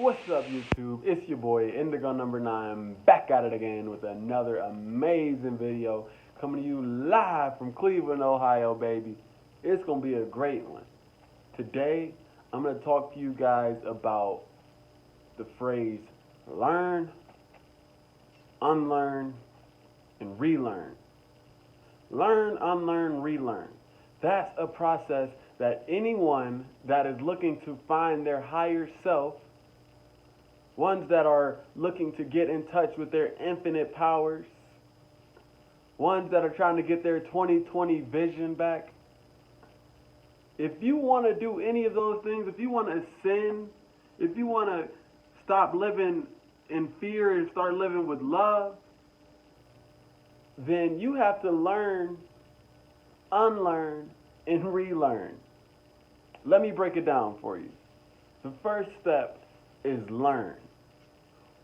What's up, YouTube? It's your boy Indigo number 9, back at it again with another amazing video coming to you live from Cleveland, Ohio, baby. It's gonna be a great one. Today, I'm gonna talk to you guys about the phrase learn, unlearn, and relearn. Learn, unlearn, relearn. That's a process that anyone that is looking to find their higher self, ones that are looking to get in touch with their infinite powers, ones that are trying to get their 2020 vision back. If you want to do any of those things, if you want to ascend, if you want to stop living in fear and start living with love, then you have to learn, unlearn, and relearn. Let me break it down for you. The first step is learn.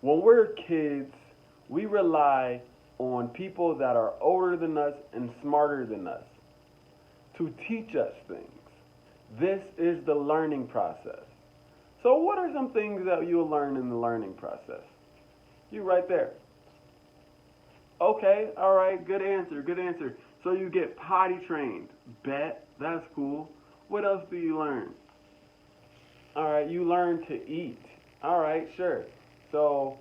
When we're kids, we rely on people that are older than us and smarter than us to teach us things. This is the learning process. So what are some things that you'll learn in the learning process? You right there. Okay, all right, good answer, good answer. So you get potty trained. Bet, that's cool. What else do you learn? All right, you learn to eat. All right, sure. So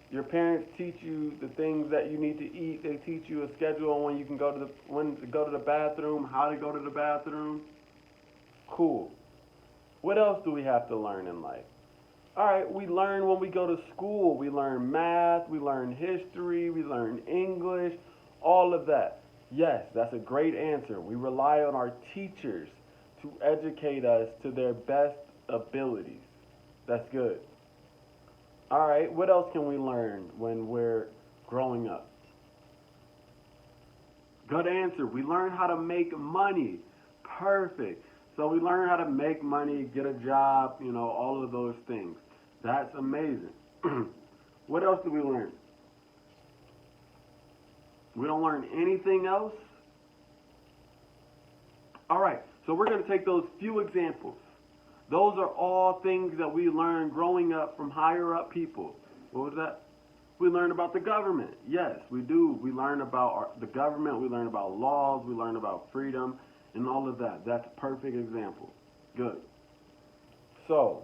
your parents teach you the things that you need to eat. They teach you a schedule on when you can go to the bathroom, how to go to the bathroom. Cool. What else do we have to learn in life? All right, we learn when we go to school. We learn math, we learn history, we learn English, all of that. Yes, that's a great answer. We rely on our teachers to educate us to their best abilities. That's good. All right, what else can we learn when we're growing up? Good answer. We learn how to make money. Perfect. So we learn how to make money, get a job, all of those things. That's amazing. What else do we learn? We don't learn anything else? All right, so we're going to take those few examples. Those are all things that we learn growing up from higher up people. What was that? We learn about the government. Yes, we do. We learn about the government. We learn about laws. We learn about freedom and all of that. That's a perfect example. Good. So,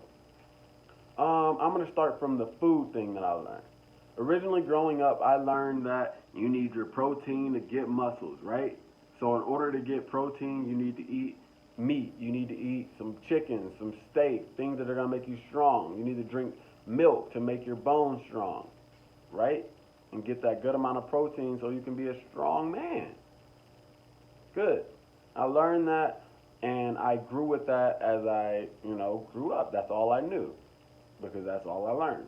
I'm going to start from the food thing that I learned. Originally growing up, I learned that you need your protein to get muscles, right? So in order to get protein, you need to eat meat. You need to eat some chicken, some steak, things that are going to make you strong. You need to drink milk to make your bones strong, right? And get that good amount of protein so you can be a strong man. Good. I learned that, and I grew with that as I, grew up. That's all I knew, because that's all I learned.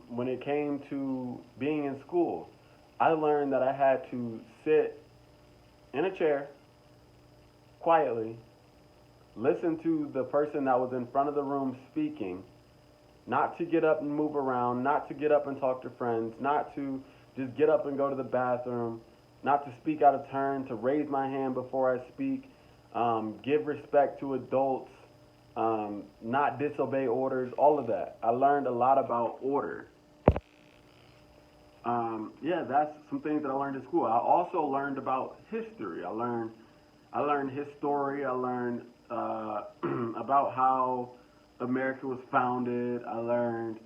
When it came to being in school, I learned that I had to sit in a chair, quietly, listen to the person that was in front of the room speaking, not to get up and move around, not to get up and talk to friends, not to just get up and go to the bathroom, not to speak out of turn, to raise my hand before I speak, give respect to adults, not disobey orders, all of that. I learned a lot about order. That's some things that I learned in school. I also learned about history. I learned history. I learned about how America was founded. I learned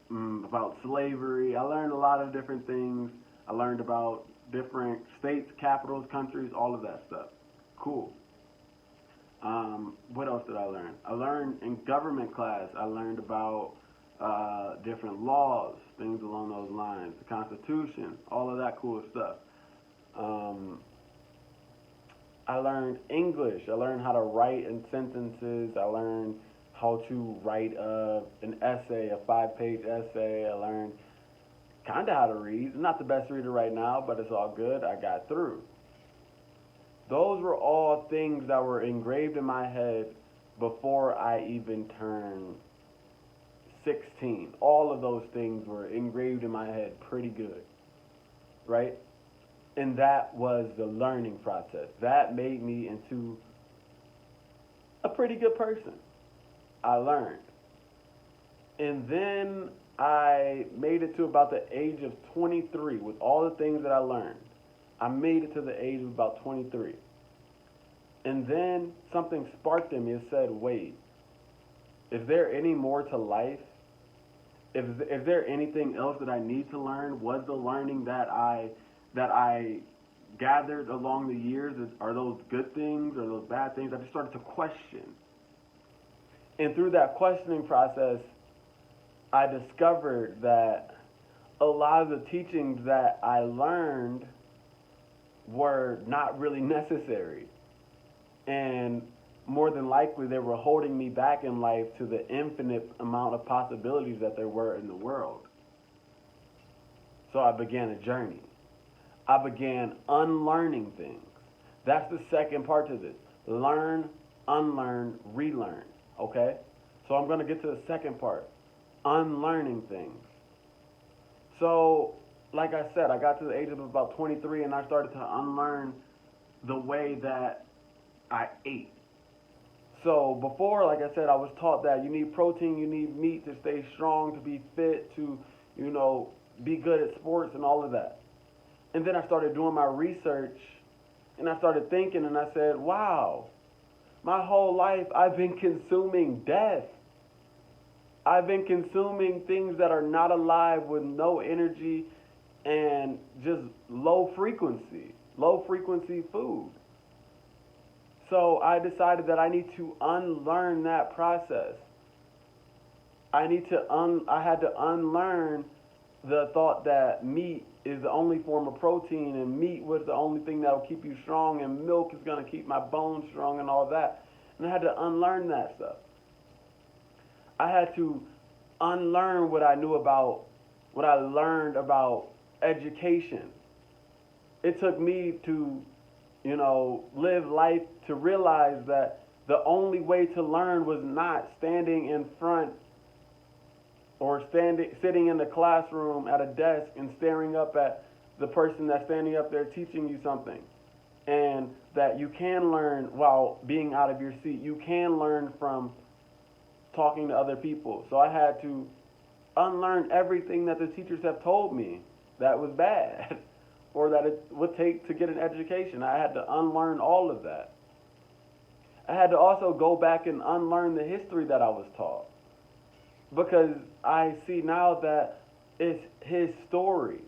about slavery. I learned a lot of different things. I learned about different states, capitals, countries, all of that stuff. Cool. What else did I learn? I learned in government class, I learned about different laws, things along those lines, the Constitution, all of that cool stuff. I learned English. I learned how to write in sentences. I learned how to write an essay, a 5-page essay. I learned kind of how to read. I'm not the best reader right now, but it's all good. I got through. Those were all things that were engraved in my head before I even turned 16. All of those things were engraved in my head pretty good, right? And that was the learning process. That made me into a pretty good person. I learned. And then I made it to about the age of 23 with all the things that I learned. I made it to the age of about 23. And then something sparked in me and said, wait, is there any more to life? Is there anything else that I need to learn? Was the learning that I gathered along the years, are those good things or those bad things? I just started to question. And through that questioning process, I discovered that a lot of the teachings that I learned were not really necessary. And more than likely, they were holding me back in life to the infinite amount of possibilities that there were in the world. So I began a journey. I began unlearning things. That's the second part to this. Learn, unlearn, relearn. Okay? So I'm going to get to the second part. Unlearning things. So, like I said, I got to the age of about 23 and I started to unlearn the way that I ate. So before, like I said, I was taught that you need protein, you need meat to stay strong, to be fit, to, be good at sports and all of that. And then I started doing my research and I started thinking and I said, wow, my whole life I've been consuming death. I've been consuming things that are not alive with no energy and just low frequency food. So I decided that I need to unlearn that process. I had to unlearn the thought that meat is the only form of protein and meat was the only thing that will keep you strong and milk is going to keep my bones strong and all that. And I had to unlearn that stuff. I had to unlearn what I learned about education. It took me to, live life to realize that the only way to learn was not standing in front or sitting in the classroom at a desk and staring up at the person that's standing up there teaching you something. And that you can learn while being out of your seat. You can learn from talking to other people. So I had to unlearn everything that the teachers have told me that was bad or that it would take to get an education. I had to unlearn all of that. I had to also go back and unlearn the history that I was taught because I see now that it's his story.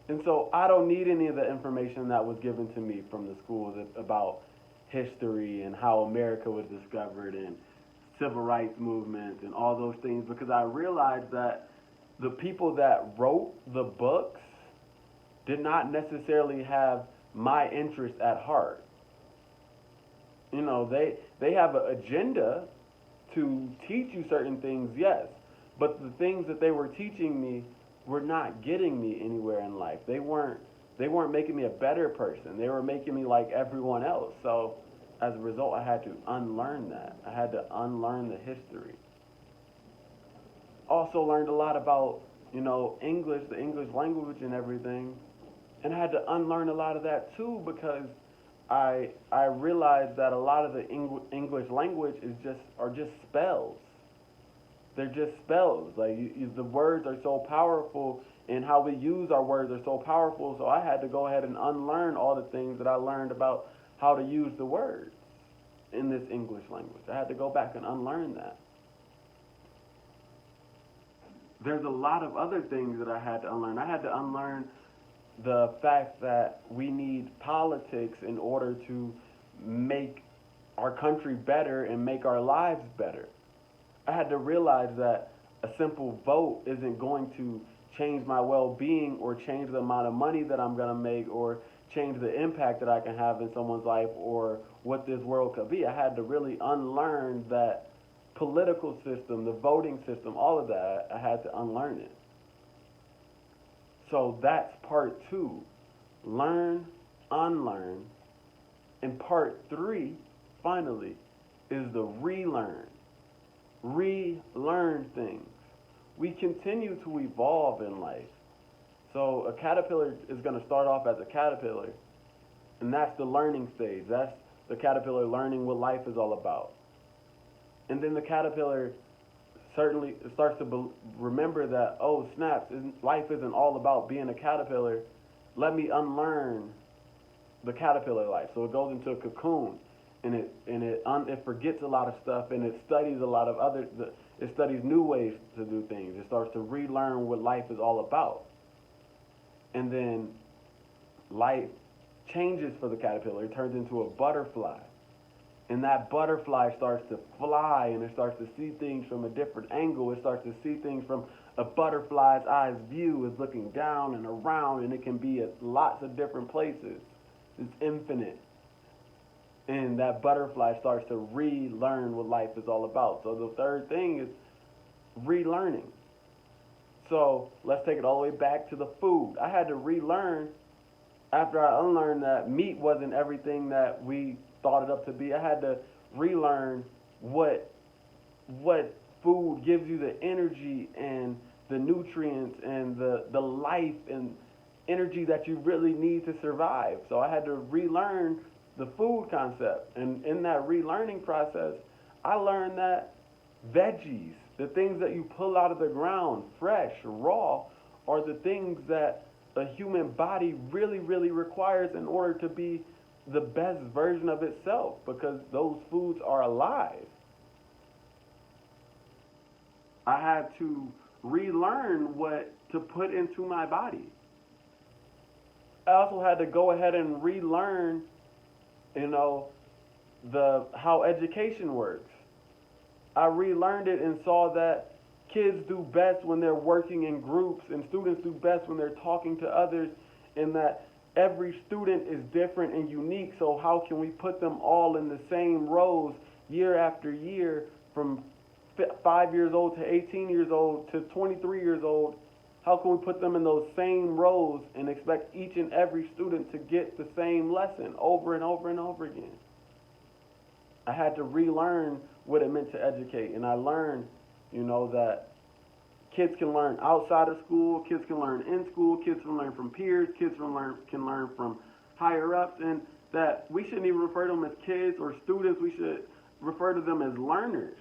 And so I don't need any of the information that was given to me from the schools about history and how America was discovered and civil rights movements and all those things because I realized that the people that wrote the books did not necessarily have my interest at heart. They have an agenda to teach you certain things, yes, but the things that they were teaching me were not getting me anywhere in life. They weren't making me a better person. They were making me like everyone else. So as a result, I had to unlearn that. I had to unlearn the history. Also learned a lot about, English, the English language and everything. And I had to unlearn a lot of that too because I realized that a lot of the English language are just spells. They're just spells. Like the words are so powerful and how we use our words are so powerful. So I had to go ahead and unlearn all the things that I learned about how to use the words in this English language. I had to go back and unlearn that. There's a lot of other things that I had to unlearn. I had to unlearn the fact that we need politics in order to make our country better and make our lives better. I had to realize that a simple vote isn't going to change my well-being or change the amount of money that I'm going to make or change the impact that I can have in someone's life or what this world could be. I had to really unlearn that political system, the voting system, all of that. I had to unlearn it. So that's part 2. Learn, unlearn. And part 3, finally, is the relearn. Relearn things. We continue to evolve in life. So a caterpillar is going to start off as a caterpillar, and that's the learning stage. That's the caterpillar learning what life is all about. And then the caterpillar certainly it starts to remember that, oh snaps, life isn't all about being a caterpillar. Let me unlearn the caterpillar life. So it goes into a cocoon, and it forgets a lot of stuff, and it studies a lot of it studies new ways to do things. It starts to relearn what life is all about, and then life changes for the caterpillar. It turns into a butterfly, and that butterfly starts to fly, and it starts to see things from a different angle. It starts to see things from a butterfly's eyes view, is looking down and around, and it can be at lots of different places. It's infinite. And that butterfly starts to relearn what life is all about. So the third thing is relearning. So let's take it all the way back to the food. I had to relearn after I unlearned that meat wasn't everything that we thought it up to be. I had to relearn what food gives you the energy and the nutrients and the life and energy that you really need to survive. So I had to relearn the food concept. And in that relearning process, I learned that veggies, the things that you pull out of the ground, fresh, raw, are the things that a human body really, really requires in order to be the best version of itself, because those foods are alive. I had to relearn what to put into my body. I also had to go ahead and relearn, how education works. I relearned it and saw that kids do best when they're working in groups, and students do best when they're talking to others, and that every student is different and unique. So how can we put them all in the same rows year after year, from 5 years old to 18 years old to 23 years old? How can we put them in those same rows and expect each and every student to get the same lesson over and over and over again? I had to relearn what it meant to educate, and I learned, that kids can learn outside of school, kids can learn in school, kids can learn from peers, kids can learn from higher ups, and that we shouldn't even refer to them as kids or students. We should refer to them as learners.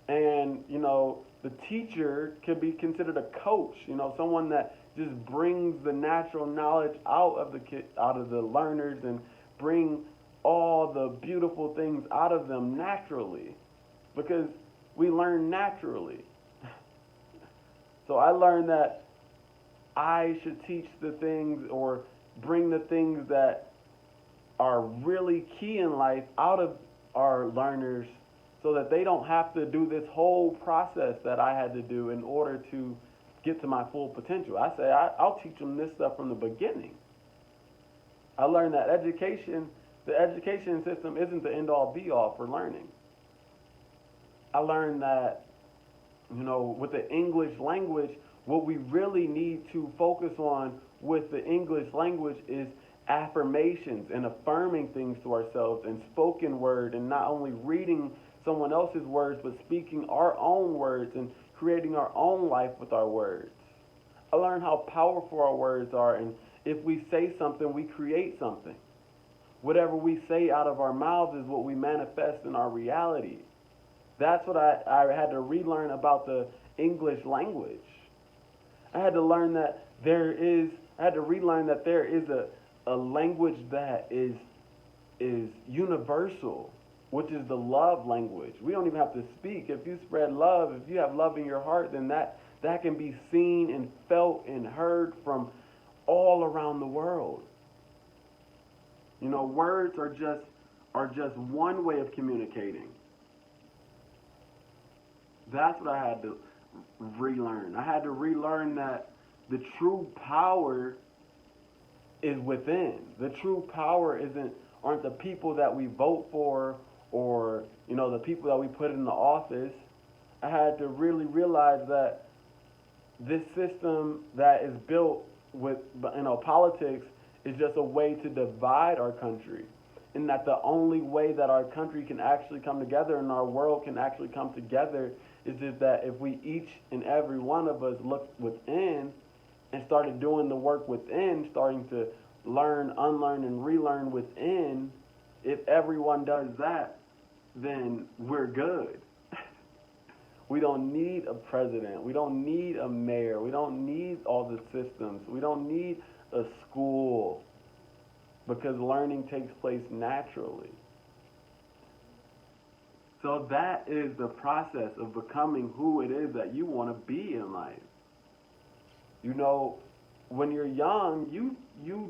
And the teacher could be considered a coach, someone that just brings the natural knowledge out of the learners, and bring all the beautiful things out of them naturally, because we learn naturally. So I learned that I should teach the things, or bring the things that are really key in life out of our learners, so that they don't have to do this whole process that I had to do in order to get to my full potential. I say I'll teach them this stuff from the beginning. I learned that the education system isn't the end-all be-all for learning. I learned that, with the English language, what we really need to focus on with the English language is affirmations and affirming things to ourselves, and spoken word, and not only reading someone else's words, but speaking our own words and creating our own life with our words. I learned how powerful our words are, and if we say something, we create something. Whatever we say out of our mouths is what we manifest in our reality. That's what I had to relearn about the English language. I had to relearn that there is a language that is universal, which is the love language. We don't even have to speak. If you spread love, if you have love in your heart, then that can be seen and felt and heard from all around the world. Words are just one way of communicating. That's what I had to relearn. I had to relearn that the true power is within. The true power aren't the people that we vote for, or the people that we put in the office. I had to really realize that this system that is built with politics is just a way to divide our country, and that the only way that our country can actually come together and our world can actually come together is just that if we, each and every one of us, looked within and started doing the work within, starting to learn, unlearn, and relearn within. If everyone does that, then we're good. We don't need a president. We don't need a mayor. We don't need all the systems. We don't need a school because learning takes place naturally. So that is the process of becoming who it is that you want to be in life. You know, when you're young, you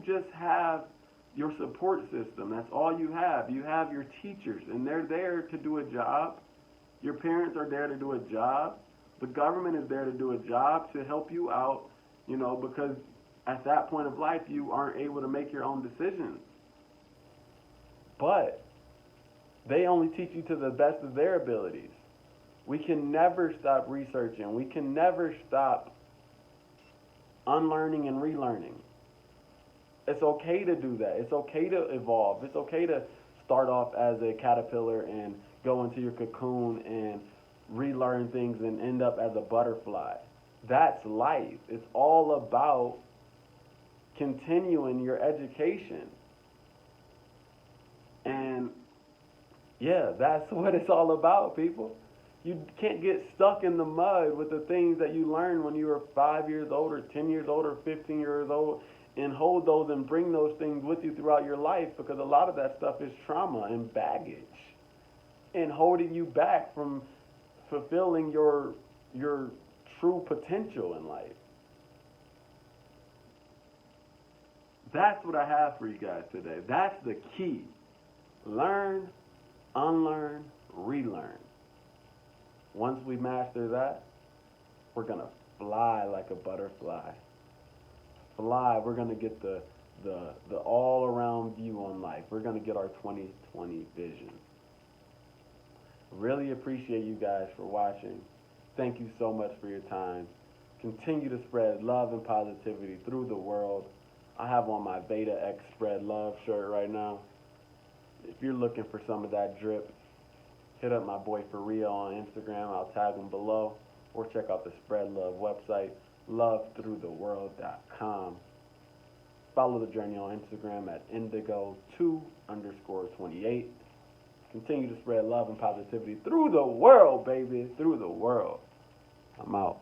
just have your support system. That's all you have. You have your teachers, and they're there to do a job. Your parents are there to do a job. The government is there to do a job to help you out, you know, because at that point of life, you aren't able to make your own decisions. But they only teach you to the best of their abilities. We can never stop researching. We can never stop unlearning and relearning. It's okay to do that. It's okay to evolve. It's okay to start off as a caterpillar and go into your cocoon and relearn things and end up as a butterfly. That's life. It's all about continuing your education. And yeah, that's what it's all about, people. You can't get stuck in the mud with the things that you learned when you were 5 years old or 10 years old or 15 years old and hold those and bring those things with you throughout your life, because a lot of that stuff is trauma and baggage and holding you back from fulfilling your true potential in life. That's what I have for you guys today. That's the key. Learn, unlearn, relearn. Once we master that, we're going to fly like a butterfly. Fly, we're going to get the all-around view on life. We're going to get our 2020 vision. Really appreciate you guys for watching. Thank you so much for your time. Continue to spread love and positivity through the world. I have on my Beta X Spread Love shirt right now. If you're looking for some of that drip, hit up my boy For Real on Instagram. I'll tag him below. Or check out the Spread Love website, lovethroughtheworld.com. Follow the journey on Instagram at indigo2_28. Continue to spread love and positivity through the world, baby. Through the world. I'm out.